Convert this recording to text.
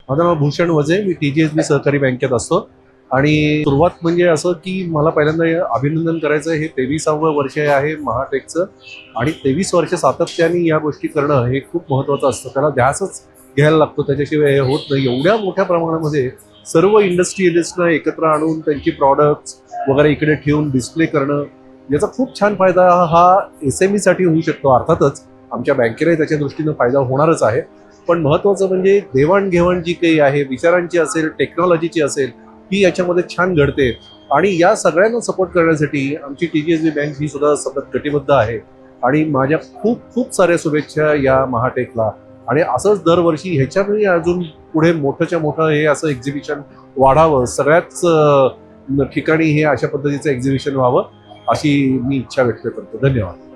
माझं नाव भूषण वजे, मी TGSB सहकारी बँकेत असतो आणि सुरुवात म्हणजे असं की मला पहिल्यांदा अभिनंदन करायचं. हे 23वे वर्ष आहे महाटेकचं आणि 23 वर्ष सातत्याने या गोष्टी करणं हे खूप महत्त्वाचं असतं. त्याला ध्यासच घ्यायला लागतो, त्याच्याशिवाय हे होत नाही. एवढ्या मोठ्या प्रमाणामध्ये सर्व इंडस्ट्रियलिस्टना एकत्र आणून त्यांची प्रॉडक्ट्स वगैरे इकडे ठेवून डिस्प्ले करणं, याचा खूप छान फायदा हा SMEसाठी होऊ शकतो. अर्थातच आमच्या बँकेलाही त्याच्या दृष्टीनं फायदा होणारच आहे. पण महत्त्वाचं म्हणजे देवाणघेवाण जी काही आहे, विचारांची असेल, टेक्नॉलॉजीची असेल, ही याच्यामध्ये छान घडते. आणि या सगळ्यांना सपोर्ट करण्यासाठी आमची TGSB बँक ही सुद्धा सतत कटिबद्ध आहे. आणि माझ्या खूप खूप साऱ्या शुभेच्छा या महाटेकला. आणि असंच दरवर्षी ह्याच्यातही अजून पुढे मोठंच्या मोठं हे असं एक्झिबिशन वाढावं, सगळ्याच ठिकाणी हे अशा पद्धतीचं एक्झिबिशन व्हावं, अशी मी इच्छा व्यक्त करतो. धन्यवाद.